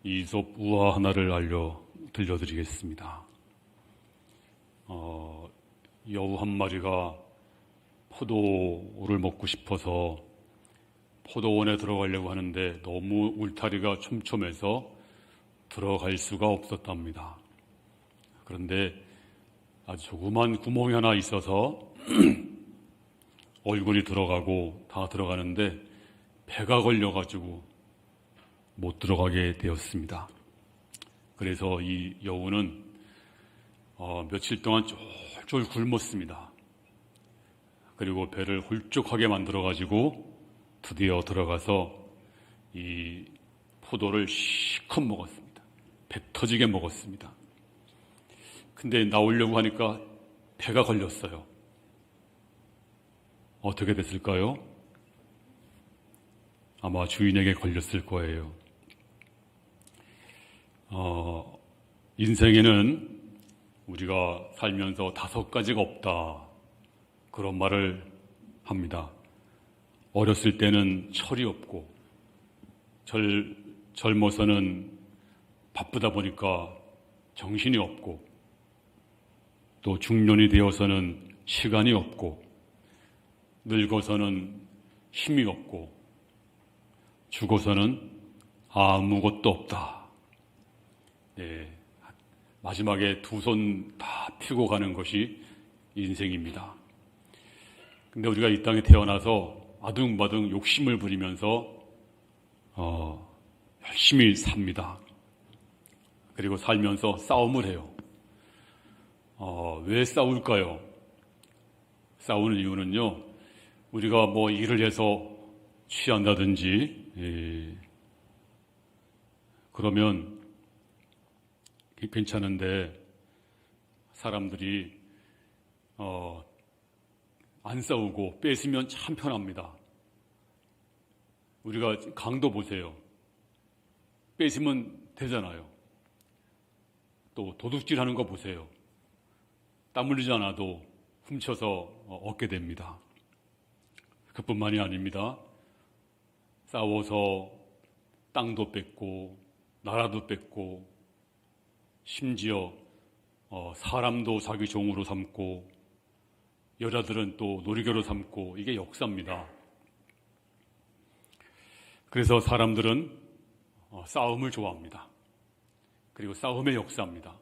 이솝 우화 하나를 들려드리겠습니다. 여우 한 마리가 포도를 먹고 싶어서 포도원에 들어가려고 하는데 너무 울타리가 촘촘해서 들어갈 수가 없었답니다. 그런데 아주 조그만 구멍이 하나 있어서 얼굴이 들어가고 다 들어가는데 배가 걸려가지고 못 들어가게 되었습니다. 그래서 이 여우는 며칠 동안 쫄쫄 굶었습니다. 그리고 배를 홀쭉하게 만들어가지고 드디어 들어가서 이 포도를 실컷 먹었습니다. 배 터지게 먹었습니다. 근데 나오려고 하니까 배가 걸렸어요. 어떻게 됐을까요? 아마 주인에게 걸렸을 거예요. 인생에는 우리가 살면서 5가지가 없다, 그런 말을 합니다. 어렸을 때는 철이 없고, 젊어서는 바쁘다 보니까 정신이 없고, 또 중년이 되어서는 시간이 없고, 늙어서는 힘이 없고, 죽어서는 아무것도 없다. 네, 마지막에 2손 다 펴고 가는 것이 인생입니다. 근데 우리가 이 땅에 태어나서 아둥바둥 욕심을 부리면서 열심히 삽니다. 그리고 살면서 싸움을 해요. 왜 싸울까요? 싸우는 이유는요, 우리가 뭐 일을 해서 취한다든지, 그러면 괜찮은데 사람들이 안 싸우고 뺏으면 참 편합니다. 우리가 강도 보세요. 뺏으면 되잖아요. 또 도둑질하는 거 보세요. 땀 흘리지 않아도 훔쳐서 얻게 됩니다. 그뿐만이 아닙니다. 싸워서 땅도 뺏고 나라도 뺏고 심지어 사람도 자기 종으로 삼고 여자들은 또 놀이개로 삼고, 이게 역사입니다. 그래서 사람들은 싸움을 좋아합니다. 그리고 싸움의 역사입니다.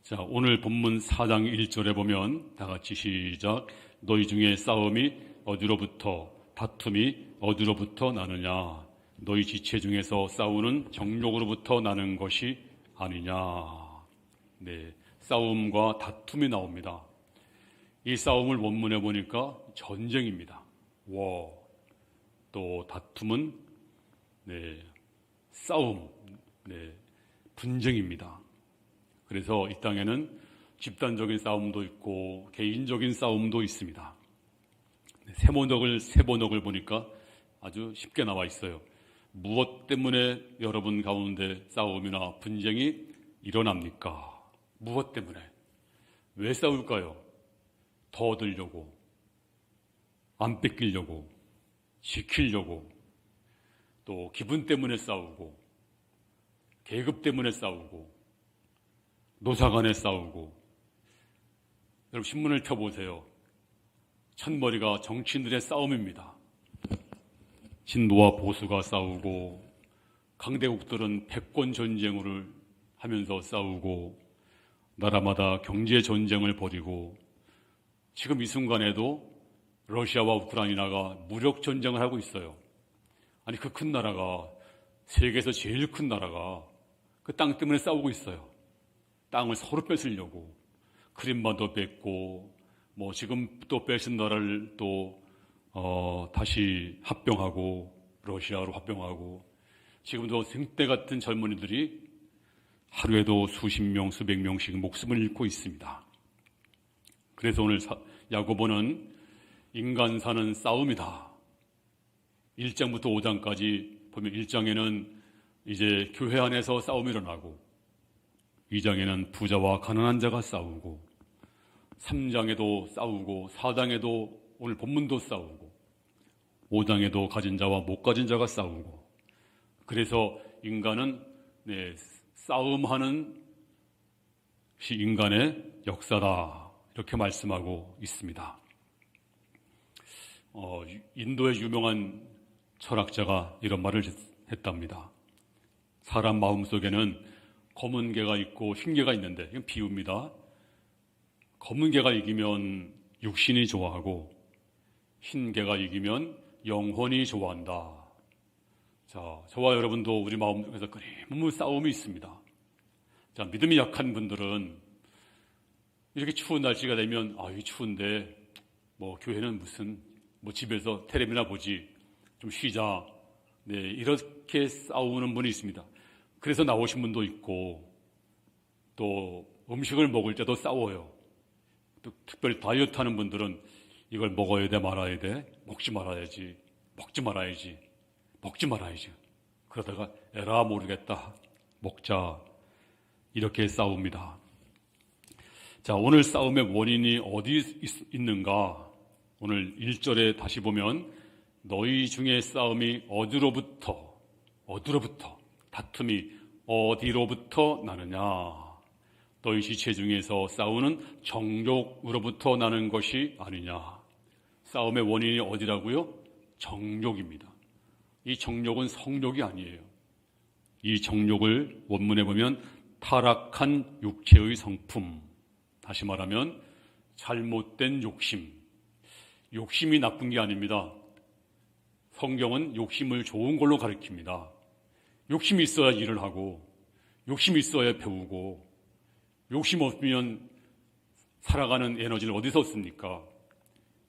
자, 오늘 본문 4장 1절에 보면 다 같이 시작. 너희 중에 싸움이 어디로부터, 다툼이 어디로부터 나느냐? 너희 지체 중에서 싸우는 정욕으로부터 나는 것이 아니냐? 네, 싸움과 다툼이 나옵니다. 이 싸움을 원문에 보니까 전쟁입니다. 또 다툼은 싸움, 분쟁입니다. 그래서 이 땅에는 집단적인 싸움도 있고 개인적인 싸움도 있습니다. 세번역을 보니까 아주 쉽게 나와 있어요. 무엇 때문에 여러분 가운데 싸움이나 분쟁이 일어납니까? 무엇 때문에? 왜 싸울까요? 더 얻으려고, 안 뺏기려고, 지키려고, 또 기분 때문에 싸우고, 계급 때문에 싸우고, 노사 간에 싸우고. 여러분 신문을 펴보세요. 첫머리가 정치인들의 싸움입니다. 진보와 보수가 싸우고, 강대국들은 패권 전쟁을 하면서 싸우고, 나라마다 경제 전쟁을 벌이고, 지금 이 순간에도 러시아와 우크라이나가 무력 전쟁을 하고 있어요. 아니, 그 큰 나라가, 세계에서 제일 큰 나라가 그 땅 때문에 싸우고 있어요. 땅을 서로 뺏으려고. 크림반도 뺏고, 지금 또 뺏은 나라를 또 다시 합병하고, 러시아로 합병하고. 지금도 생때 같은 젊은이들이 하루에도 수십 명, 수백 명씩 목숨을 잃고 있습니다. 그래서 오늘 야고보는 인간사는 싸움이다. 1장부터 5장까지 보면 1장에는 이제 교회 안에서 싸움이 일어나고, 2장에는 부자와 가난한 자가 싸우고, 3장에도 싸우고, 4장에도 오늘 본문도 싸우고, 5장에도 가진 자와 못 가진 자가 싸우고. 그래서 인간은 싸움하는 것이 인간의 역사다, 이렇게 말씀하고 있습니다. 인도의 유명한 철학자가 이런 말을 했답니다. 사람 마음속에는 검은 개가 있고 흰 개가 있는데, 이건 비유입니다. 검은 개가 이기면 육신이 좋아하고 흰 개가 이기면 영혼이 좋아한다. 자, 저와 여러분도 우리 마음에서 끊임없는 싸움이 있습니다. 자, 믿음이 약한 분들은 이렇게 추운 날씨가 되면 이 추운데 교회는 무슨 집에서 텔레비나 보지, 좀 쉬자, 이렇게 싸우는 분이 있습니다. 그래서 나오신 분도 있고, 또 음식을 먹을 때도 싸워요. 또 특별히 다이어트 하는 분들은 이걸 먹어야 돼, 말아야 돼, 먹지 말아야지, 먹지 말아야지, 먹지 말아야지. 그러다가 에라 모르겠다, 먹자, 이렇게 싸웁니다. 자, 오늘 싸움의 원인이 어디 있는가? 오늘 1절에 다시 보면 너희 중에 싸움이 어디로부터 다툼이 어디로부터 나느냐? 너희 지체 중에서 싸우는 정욕으로부터 나는 것이 아니냐? 싸움의 원인이 어디라고요? 정욕입니다. 이 정욕은 성욕이 아니에요. 이 정욕을 원문에 보면 타락한 육체의 성품, 다시 말하면 잘못된 욕심. 욕심이 나쁜 게 아닙니다. 성경은 욕심을 좋은 걸로 가르칩니다. 욕심이 있어야 일을 하고, 욕심이 있어야 배우고, 욕심 없으면 살아가는 에너지를 어디서 얻습니까?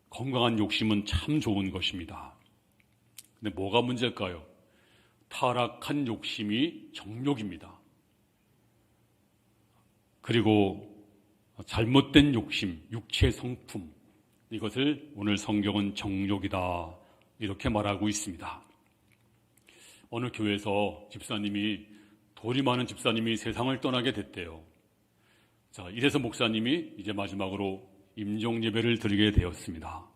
건강한 욕심은 참 좋은 것입니다. 근데 뭐가 문제일까요? 타락한 욕심이 정욕입니다. 그리고 잘못된 욕심, 육체 성품, 이것을 오늘 성경은 정욕이다, 이렇게 말하고 있습니다. 어느 교회에서 돌이 많은 집사님이 세상을 떠나게 됐대요. 자, 이래서 목사님이 이제 마지막으로 임종 예배를 드리게 되었습니다.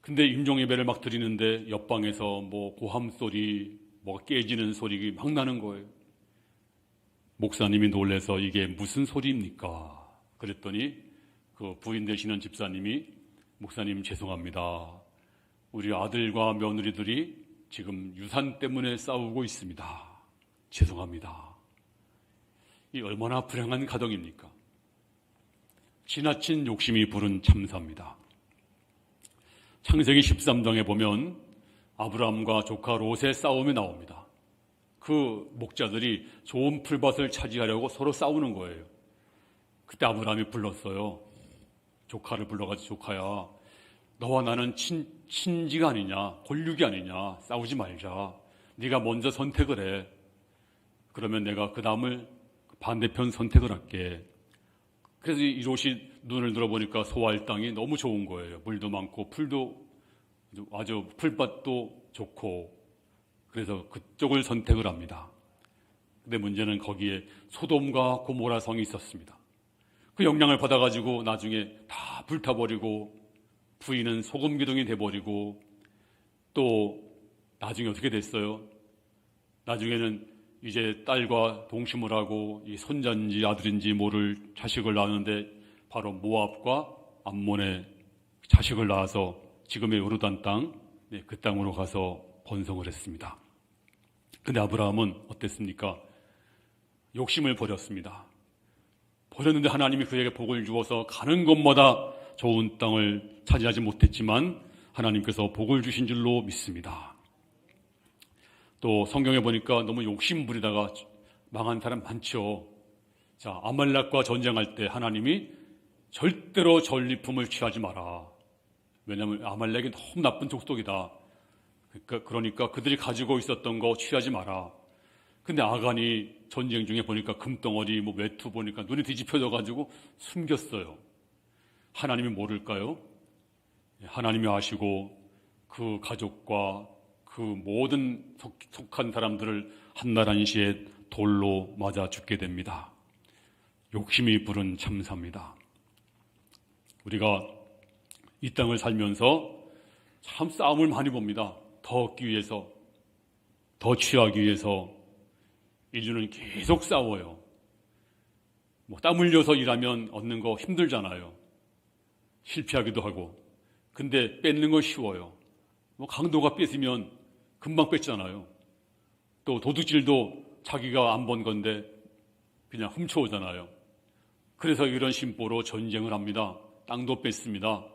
근데 임종 예배를 막 드리는데 옆방에서 고함 소리, 깨지는 소리 막 나는 거예요. 목사님이 놀라서 이게 무슨 소리입니까? 그랬더니 그 부인 되시는 집사님이, 목사님 죄송합니다, 우리 아들과 며느리들이 지금 유산 때문에 싸우고 있습니다. 죄송합니다. 이 얼마나 불행한 가정입니까? 지나친 욕심이 부른 참사입니다. 창세기 13장에 보면 아브라함과 조카 롯의 싸움이 나옵니다. 그 목자들이 좋은 풀밭을 차지하려고 서로 싸우는 거예요. 그때 아브라함이 불렀어요. 조카를 불러가지고, 조카야, 너와 나는 친지가 아니냐, 골육이 아니냐, 싸우지 말자. 네가 먼저 선택을 해. 그러면 내가 그 다음을 반대편 선택을 할게. 그래서 이 롯이 눈을 들어보니까 소할 땅이 너무 좋은 거예요. 물도 많고 풀도 아주 풀밭도 좋고, 그래서 그쪽을 선택을 합니다. 근데 문제는 거기에 소돔과 고모라 성이 있었습니다. 그 영향을 받아가지고 나중에 다 불타버리고, 부인은 소금 기둥이 돼버리고, 또 나중에 어떻게 됐어요? 나중에는 이제 딸과 동침을 하고 이 손자인지 아들인지 모를 자식을 낳았는데 바로 모압과 암몬의 자식을 낳아서 지금의 요르단 땅, 그 땅으로 가서 번성을 했습니다. 근데 아브라함은 어땠습니까? 욕심을 버렸습니다. 버렸는데 하나님이 그에게 복을 주어서 가는 곳마다 좋은 땅을 차지하지 못했지만 하나님께서 복을 주신 줄로 믿습니다. 또 성경에 보니까 너무 욕심 부리다가 망한 사람 많죠. 자, 아말렉과 전쟁할 때 하나님이 절대로 전리품을 취하지 마라. 왜냐하면 아말렉이 너무 나쁜 족속이다. 그러니까 그들이 가지고 있었던 거 취하지 마라. 근데 아간이 전쟁 중에 보니까 금덩어리, 외투 보니까 눈이 뒤집혀져가지고 숨겼어요. 하나님이 모를까요? 하나님이 아시고 그 가족과 그 모든 속한 사람들을 한날 한시에 돌로 맞아 죽게 됩니다. 욕심이 부른 참사입니다. 우리가 이 땅을 살면서 참 싸움을 많이 봅니다. 더 얻기 위해서, 더 취하기 위해서 인류는 계속 싸워요. 땀 흘려서 일하면 얻는 거 힘들잖아요. 실패하기도 하고. 근데 뺏는 건 쉬워요. 강도가 뺏으면 금방 뺏잖아요. 또 도둑질도 자기가 안 번 건데 그냥 훔쳐오잖아요. 그래서 이런 심보로 전쟁을 합니다. 땅도 뺏습니다.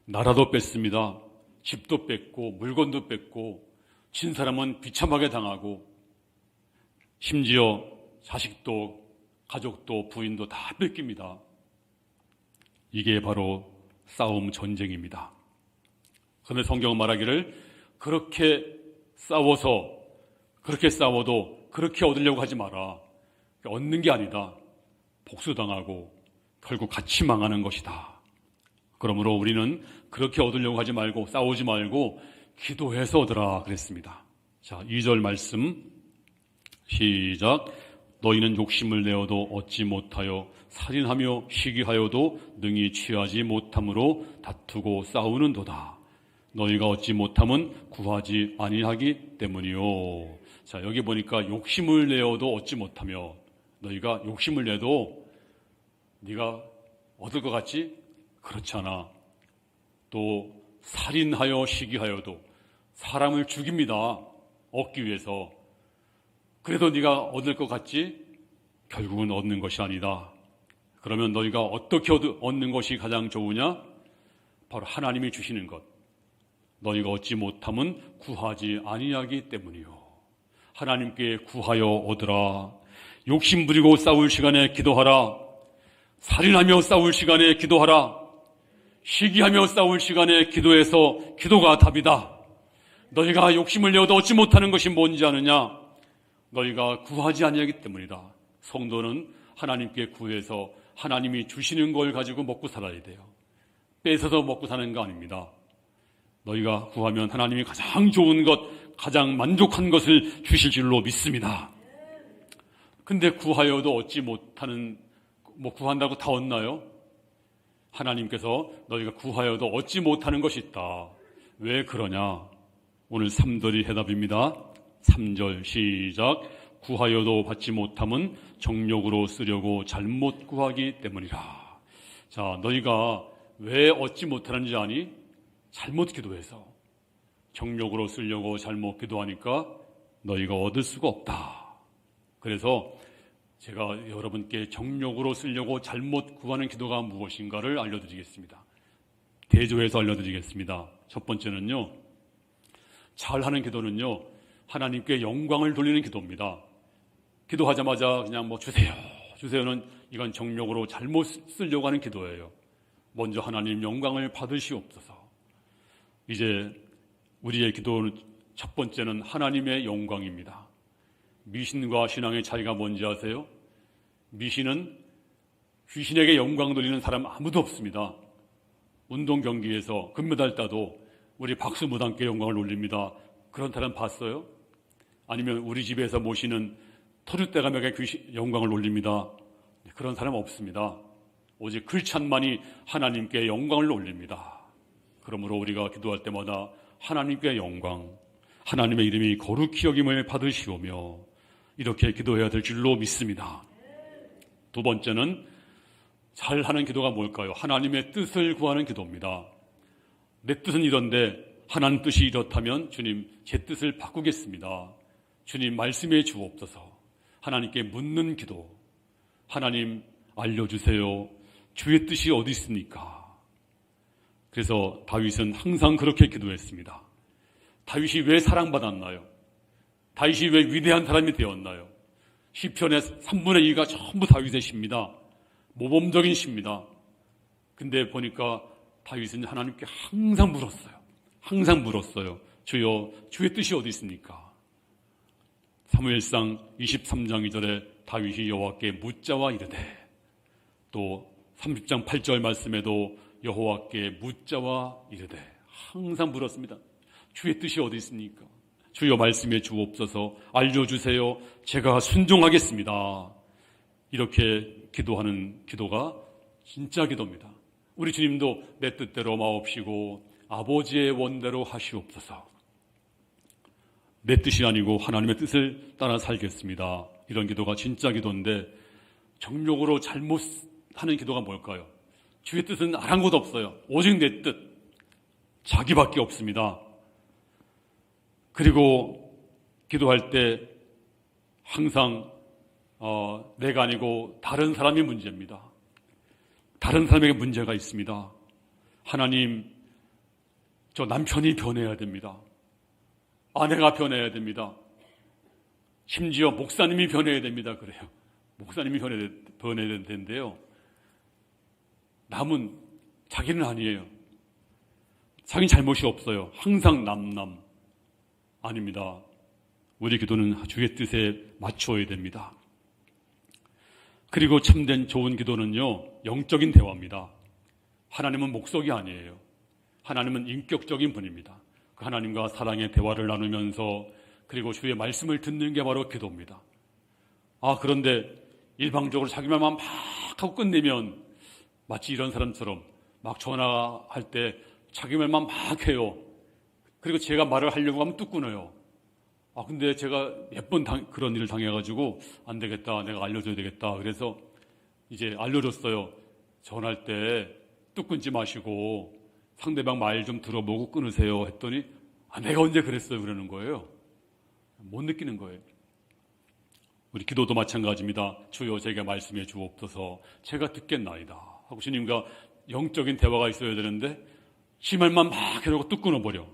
나라도 뺏습니다. 집도 뺏고 물건도 뺏고 진 사람은 비참하게 당하고 심지어 자식도 가족도 부인도 다 뺏깁니다. 이게 바로 싸움 전쟁입니다. 그런데 성경은 말하기를 그렇게 싸워도 그렇게 얻으려고 하지 마라. 얻는 게 아니다. 복수당하고 결국 같이 망하는 것이다. 그러므로 우리는 그렇게 얻으려고 하지 말고 싸우지 말고 기도해서 얻으라 그랬습니다. 자, 2절 말씀 시작. 너희는 욕심을 내어도 얻지 못하여 살인하며 시기하여도 능히 취하지 못함으로 다투고 싸우는도다. 너희가 얻지 못함은 구하지 아니하기 때문이요. 자, 여기 보니까 욕심을 내어도 얻지 못하며 너희가 욕심을 내도 네가 얻을 것 같지? 그렇지 않아. 또 살인하여 시기하여도 사람을 죽입니다. 얻기 위해서. 그래도 네가 얻을 것 같지? 결국은 얻는 것이 아니다. 그러면 너희가 어떻게 얻는 것이 가장 좋으냐? 바로 하나님이 주시는 것. 너희가 얻지 못함은 구하지 아니하기 때문이요. 하나님께 구하여 얻으라. 욕심 부리고 싸울 시간에 기도하라. 살인하며 싸울 시간에 기도하라. 시기하며 싸울 시간에 기도해서 기도가 답이다. 너희가 욕심을 내어도 얻지 못하는 것이 뭔지 아느냐? 너희가 구하지 아니하기 때문이다. 성도는 하나님께 구해서 하나님이 주시는 걸 가지고 먹고 살아야 돼요. 뺏어서 먹고 사는 거 아닙니다. 너희가 구하면 하나님이 가장 좋은 것, 가장 만족한 것을 주실 줄로 믿습니다. 근데 구하여도 얻지 못하는, 구한다고 다 얻나요? 하나님께서 너희가 구하여도 얻지 못하는 것이 있다. 왜 그러냐? 오늘 3절이 해답입니다. 3절 시작. 구하여도 받지 못함은 정욕으로 쓰려고 잘못 구하기 때문이라. 자, 너희가 왜 얻지 못하는지 아니? 잘못 기도해서. 정욕으로 쓰려고 잘못 기도하니까 너희가 얻을 수가 없다. 그래서 제가 여러분께 정욕으로 쓰려고 잘못 구하는 기도가 무엇인가를 알려드리겠습니다. 대조해서 알려드리겠습니다. 첫 번째는요, 잘하는 기도는요, 하나님께 영광을 돌리는 기도입니다. 기도하자마자 그냥 주세요는 이건 정욕으로 잘못 쓰려고 하는 기도예요. 먼저 하나님 영광을 받으시옵소서. 이제 우리의 기도는 첫 번째는 하나님의 영광입니다. 미신과 신앙의 차이가 뭔지 아세요? 미신은 귀신에게 영광 돌리는 사람 아무도 없습니다. 운동 경기에서 금메달 따도 우리 박수무당께 영광을 올립니다. 그런 사람 봤어요? 아니면 우리 집에서 모시는 터줏대감에게 영광을 올립니다. 그런 사람 없습니다. 오직 크리스찬만이 하나님께 영광을 올립니다. 그러므로 우리가 기도할 때마다 하나님께 영광, 하나님의 이름이 거룩히 여김을 받으시오며 이렇게 기도해야 될 줄로 믿습니다. 두 번째는 잘하는 기도가 뭘까요? 하나님의 뜻을 구하는 기도입니다. 내 뜻은 이런데 하나님 뜻이 이렇다면 주님 제 뜻을 바꾸겠습니다. 주님 말씀해 주옵소서. 하나님께 묻는 기도. 하나님 알려주세요. 주의 뜻이 어디 있습니까? 그래서 다윗은 항상 그렇게 기도했습니다. 다윗이 왜 사랑받았나요? 다윗이 왜 위대한 사람이 되었나요? 시편의 3분의 2가 전부 다윗의 시입니다. 모범적인 시입니다. 근데 보니까 다윗은 하나님께 항상 물었어요. 항상 물었어요. 주여, 주의 뜻이 어디 있습니까? 사무엘상 23장 2절에 다윗이 여호와께 묻자와 이르되, 또 30장 8절 말씀에도 여호와께 묻자와 이르되 항상 물었습니다. 주의 뜻이 어디 있습니까? 주여 말씀해 주옵소서. 알려주세요. 제가 순종하겠습니다. 이렇게 기도하는 기도가 진짜 기도입니다. 우리 주님도 내 뜻대로 마옵시고 아버지의 원대로 하시옵소서. 내 뜻이 아니고 하나님의 뜻을 따라 살겠습니다. 이런 기도가 진짜 기도인데 정욕으로 잘못하는 기도가 뭘까요? 주의 뜻은 아랑곳 없어요. 오직 내 뜻, 자기밖에 없습니다. 그리고 기도할 때 항상 내가 아니고 다른 사람이 문제입니다. 다른 사람에게 문제가 있습니다. 하나님, 저 남편이 변해야 됩니다. 아내가 변해야 됩니다. 심지어 목사님이 변해야 됩니다. 그래요. 목사님이 변해야 되는데요. 남은 자기는 아니에요. 자기는 잘못이 없어요. 항상 남. 아닙니다. 우리 기도는 주의 뜻에 맞추어야 됩니다. 그리고 참된 좋은 기도는요, 영적인 대화입니다. 하나님은 목석이 아니에요. 하나님은 인격적인 분입니다. 그 하나님과 사랑의 대화를 나누면서 그리고 주의 말씀을 듣는 게 바로 기도입니다. 그런데 일방적으로 자기 말만 막 하고 끝내면 마치 이런 사람처럼 막 전화할 때 자기 말만 막 해요. 그리고 제가 말을 하려고 하면 뚝 끊어요. 근데 제가 몇 번 그런 일을 당해가지고 안 되겠다, 내가 알려줘야 되겠다. 그래서 이제 알려줬어요. 전화할 때 뚝 끊지 마시고 상대방 말 좀 들어보고 끊으세요 했더니 내가 언제 그랬어요 그러는 거예요. 못 느끼는 거예요. 우리 기도도 마찬가지입니다. 주여 제게 말씀해 주옵소서 제가 듣겠나이다 하고 주님과 영적인 대화가 있어야 되는데 지 말만 막 하려고 뚝 끊어버려.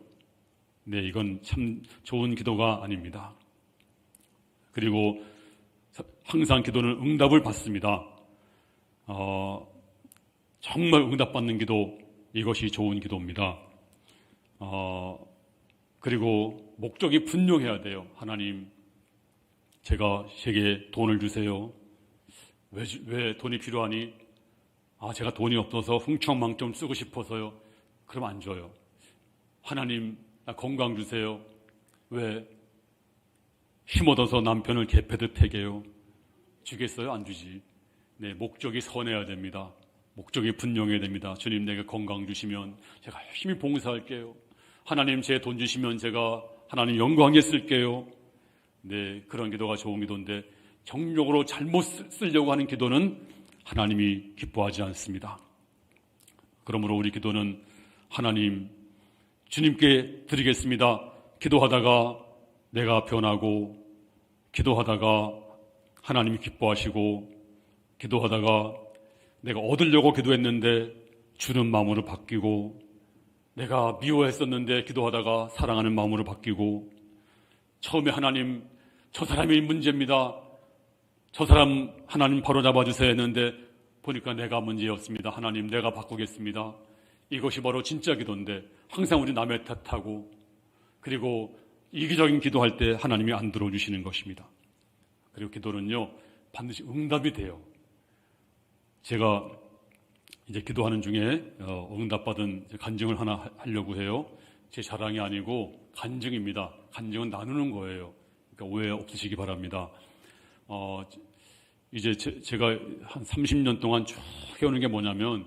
네, 이건 참 좋은 기도가 아닙니다. 그리고 항상 기도는 응답을 받습니다. 정말 응답받는 기도, 이것이 좋은 기도입니다. 그리고 목적이 분명해야 돼요. 하나님, 제게 돈을 주세요. 왜 돈이 필요하니? 제가 돈이 없어서 흥청망청 쓰고 싶어서요. 그럼 안 줘요. 하나님, 나 건강 주세요. 왜? 힘 얻어서 남편을 개패듯 패게요. 주겠어요? 안 주지. 네, 목적이 선해야 됩니다. 목적이 분명해야 됩니다. 주님, 내게 건강 주시면 제가 열심히 봉사할게요. 하나님, 제 돈 주시면 제가 하나님 영광에 쓸게요. 네, 그런 기도가 좋은 기도인데 정욕으로 잘못 쓰려고 하는 기도는 하나님이 기뻐하지 않습니다. 그러므로 우리 기도는 하나님, 주님께 드리겠습니다. 기도하다가 내가 변하고, 기도하다가 하나님이 기뻐하시고, 기도하다가 내가 얻으려고 기도했는데 주는 마음으로 바뀌고, 내가 미워했었는데 기도하다가 사랑하는 마음으로 바뀌고, 처음에 하나님, 저 사람이 문제입니다. 저 사람 하나님 바로 잡아주세요 했는데 보니까 내가 문제였습니다. 하나님, 내가 바꾸겠습니다. 이것이 바로 진짜 기도인데 항상 우리 남의 탓하고 그리고 이기적인 기도할 때 하나님이 안 들어주시는 것입니다. 그리고 기도는요, 반드시 응답이 돼요. 제가 이제 기도하는 중에 응답받은 간증을 하나 하려고 해요. 제 자랑이 아니고 간증입니다. 간증은 나누는 거예요. 그러니까 오해 없으시기 바랍니다. 이제 제가 한 30년 동안 쭉 해오는 게 뭐냐면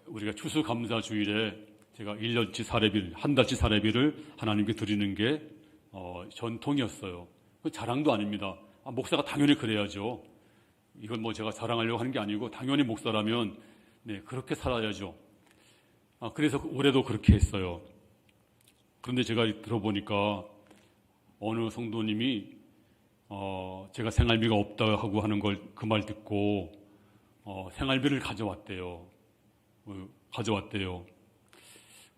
우리가 추수감사주일에 제가 1년치 사례비를, 한 달치 사례비를 하나님께 드리는 게 전통이었어요. 자랑도 아닙니다. 목사가 당연히 그래야죠. 이건 뭐 제가 자랑하려고 하는 게 아니고 당연히 목사라면 네, 그렇게 살아야죠. 그래서 올해도 그렇게 했어요. 그런데 제가 들어보니까 어느 성도님이 제가 생활비가 없다고 하고 하는 걸 그 말 듣고 생활비를 가져왔대요.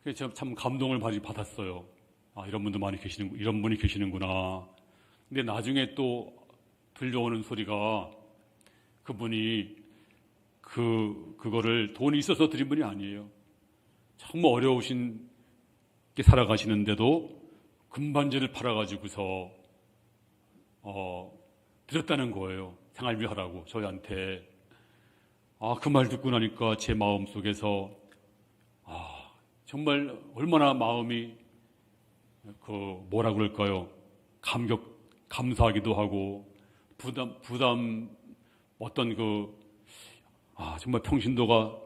그래서 제가 참 감동을 많이 받았어요. 이런 분이 계시는구나. 근데 나중에 또 들려오는 소리가 그분이 그거를 돈이 있어서 드린 분이 아니에요. 정말 어려우신 게 살아가시는데도 금반지를 팔아가지고서 드렸다는 거예요. 생활비 하라고 저희한테. 그 말 듣고 나니까 제 마음 속에서 정말 얼마나 마음이 뭐라 그럴까요? 감사하기도 하고 부담 어떤 정말 평신도가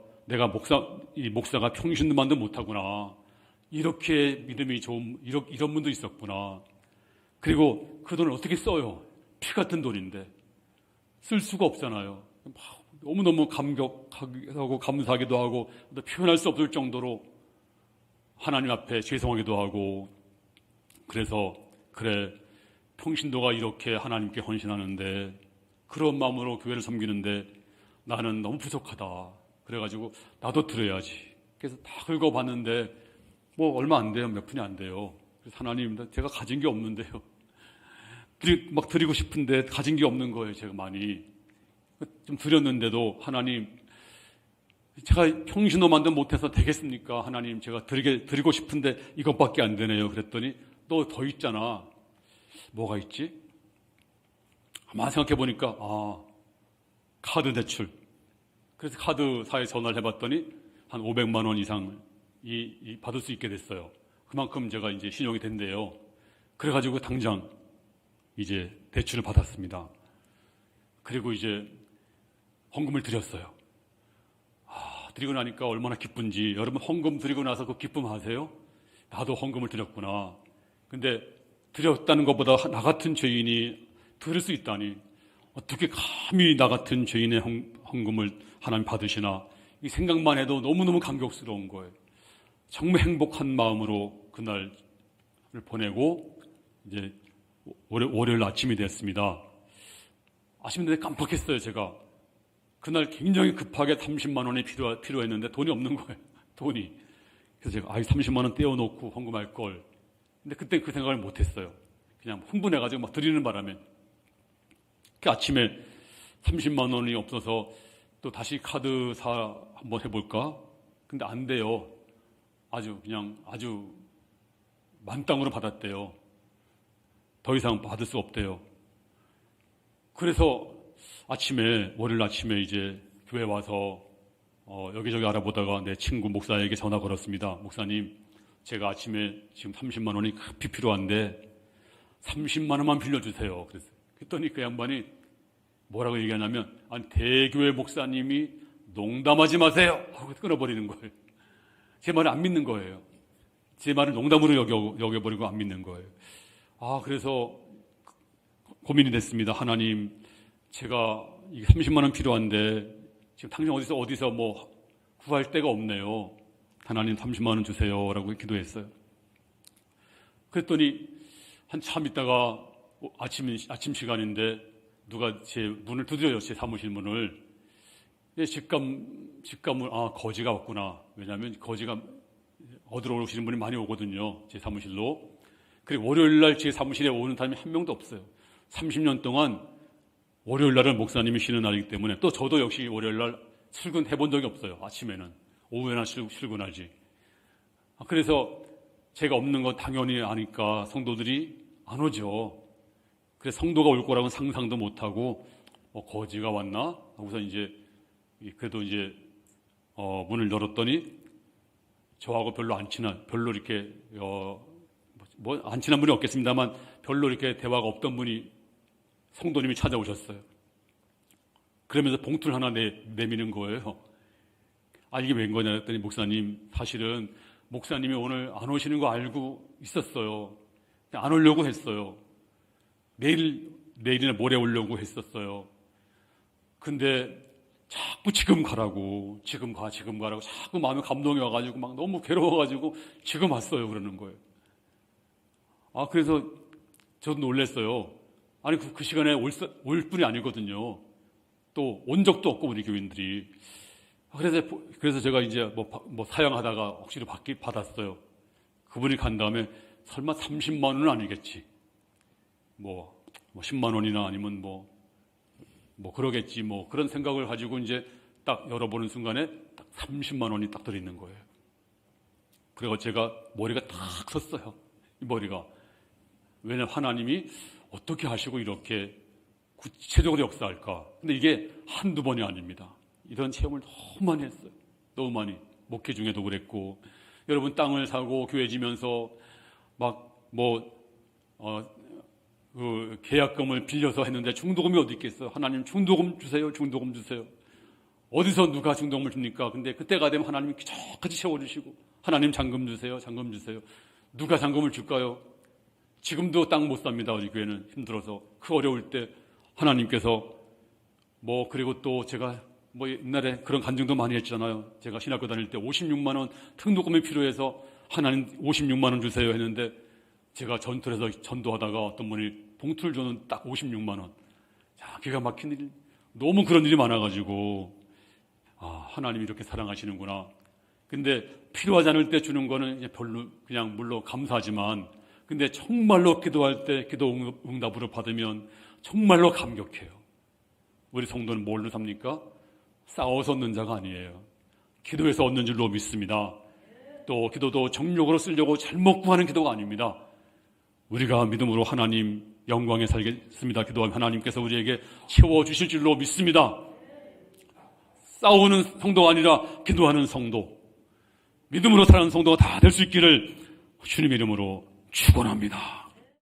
이 목사가 평신도만도 못하구나. 이렇게 믿음이 좋은 이런 분도 있었구나. 그리고 그 돈을 어떻게 써요? 피 같은 돈인데 쓸 수가 없잖아요. 너무너무 감격하고 감사하기도 하고 표현할 수 없을 정도로 하나님 앞에 죄송하기도 하고, 그래서 그래, 평신도가 이렇게 하나님께 헌신하는데, 그런 마음으로 교회를 섬기는데 나는 너무 부족하다. 그래가지고 나도 드려야지. 그래서 다 긁어봤는데 뭐 얼마 안 돼요. 몇 푼이 안 돼요. 그래서 하나님, 제가 가진 게 없는데요. 막 드리고 싶은데 가진 게 없는 거예요. 제가 많이 좀 드렸는데도, 하나님, 제가 평신도만도 못해서 되겠습니까? 하나님, 제가 드리고 싶은데 이것밖에 안 되네요. 그랬더니 너 더 있잖아. 뭐가 있지? 아마 생각해 보니까 카드 대출. 그래서 카드사에 전화를 해봤더니 한 500만 원 이상 받을 수 있게 됐어요. 그만큼 제가 이제 신용이 된대요. 그래가지고 당장 이제 대출을 받았습니다. 그리고 이제 헌금을 드렸어요. 드리고 나니까 얼마나 기쁜지. 여러분, 헌금 드리고 나서 그 기쁨 아세요? 나도 헌금을 드렸구나. 근데 드렸다는 것보다 나 같은 죄인이 들을 수 있다니, 어떻게 감히 나 같은 죄인의 헌금을 하나님 받으시나, 이 생각만 해도 너무너무 감격스러운 거예요. 정말 행복한 마음으로 그날을 보내고, 이제 월요일 아침이 됐습니다. 아침인데 깜빡했어요. 제가 그날 굉장히 급하게 30만 원이 필요했는데 돈이 없는 거예요. 돈이. 그래서 제가 30만 원 떼어놓고 헌금할 걸. 근데 그때 그 생각을 못했어요. 그냥 흥분해가지고 막 드리는 바람에. 그 아침에 30만 원이 없어서 또 다시 카드사 한번 해볼까? 근데 안 돼요. 아주 만땅으로 받았대요. 더 이상 받을 수 없대요. 그래서 월요일 아침에 이제 교회 와서 여기저기 알아보다가 내 친구 목사에게 전화 걸었습니다. 목사님, 제가 아침에 지금 30만 원이 급히 필요한데 30만 원만 빌려주세요. 그랬더니 그 양반이 뭐라고 얘기하냐면, 대교회 목사님이 농담하지 마세요 하고 끊어버리는 거예요. 제 말을 안 믿는 거예요. 제 말을 농담으로 여겨버리고 안 믿는 거예요. 그래서 고민이 됐습니다. 하나님, 제가 30만 원 필요한데 지금 당장 어디서 뭐 구할 데가 없네요. 하나님 30만 원 주세요라고 기도했어요. 그랬더니 한참 있다가 아침 시간인데 누가 제 문을 두드려요. 제 사무실 문을. 직감을 거지가 왔구나. 왜냐하면 거지가 얻으러 오시는 분이 많이 오거든요. 제 사무실로. 그리고 월요일 날 제 사무실에 오는 사람이 한 명도 없어요. 30년 동안 월요일 날은 목사님이 쉬는 날이기 때문에, 또 저도 역시 월요일 날 출근해 본 적이 없어요. 아침에는. 오후에나 출근하지. 그래서 제가 없는 거 당연히 아니까 성도들이 안 오죠. 그래서 성도가 올 거라고는 상상도 못하고, 거지가 왔나? 하고서 그래도 문을 열었더니 저하고 별로 이렇게, 안 친한 분이 없겠습니다만 별로 이렇게 대화가 없던 분이 성도님이 찾아오셨어요. 그러면서 봉투를 하나 내미는 거예요. 이게 웬 거냐 했더니, 목사님, 사실은 목사님이 오늘 안 오시는 거 알고 있었어요. 안 오려고 했어요. 내일이나 모레 오려고 했었어요. 근데 자꾸 지금 가라고 자꾸 마음에 감동이 와가지고 막 너무 괴로워가지고 지금 왔어요. 그러는 거예요. 그래서 저도 놀랐어요. 그 시간에 올 뿐이 아니거든요. 또 온 적도 없고, 우리 교인들이. 그래서 제가 뭐 사양하다가 혹시나 받았어요. 그분이 간 다음에 설마 30만 원은 아니겠지. 뭐 10만 원이나 아니면 뭐 그러겠지. 그런 생각을 가지고 딱 열어보는 순간에 딱 30만 원이 딱 들어있는 거예요. 그리고 제가 머리가 탁 섰어요. 이 머리가. 왜냐하면 하나님이 어떻게 하시고 이렇게 구체적으로 역사할까. 근데 이게 한두 번이 아닙니다. 이런 체험을 너무 많이 했어요. 너무 많이. 목회 중에도 그랬고. 여러분, 땅을 사고 교회 지면서 계약금을 빌려서 했는데 중도금이 어디 있겠어요? 하나님, 중도금 주세요. 어디서 누가 중도금을 줍니까? 근데 그때가 되면 하나님이 기적같이 채워주시고 하나님 잔금 주세요. 잔금 주세요. 누가 잔금을 줄까요? 지금도 땅 못 삽니다. 우리 교회는 힘들어서. 그 어려울 때 하나님께서 그리고 또 제가 옛날에 그런 간증도 많이 했잖아요. 제가 신학교 다닐 때 56만 원 등록금이 필요해서 하나님 56만 원 주세요 했는데 제가 전투에서 전도하다가 어떤 분이 봉투를 줘는 딱 56만 원. 자, 기가 막힌 일. 너무 그런 일이 많아가지고 하나님이 이렇게 사랑하시는구나. 근데 필요하지 않을 때 주는 거는 이제 별로 그냥 물론 감사하지만 근데 정말로 기도할 때 기도 응답으로 받으면 정말로 감격해요. 우리 성도는 뭘로 삽니까? 싸워서 얻는 자가 아니에요. 기도해서 얻는 줄로 믿습니다. 또 기도도 정욕으로 쓰려고 잘못 구하는 기도가 아닙니다. 우리가 믿음으로 하나님 영광에 살겠습니다. 기도하면 하나님께서 우리에게 채워주실 줄로 믿습니다. 싸우는 성도가 아니라 기도하는 성도, 믿음으로 살아가는 성도가 다 될 수 있기를 주님의 이름으로 축원합니다.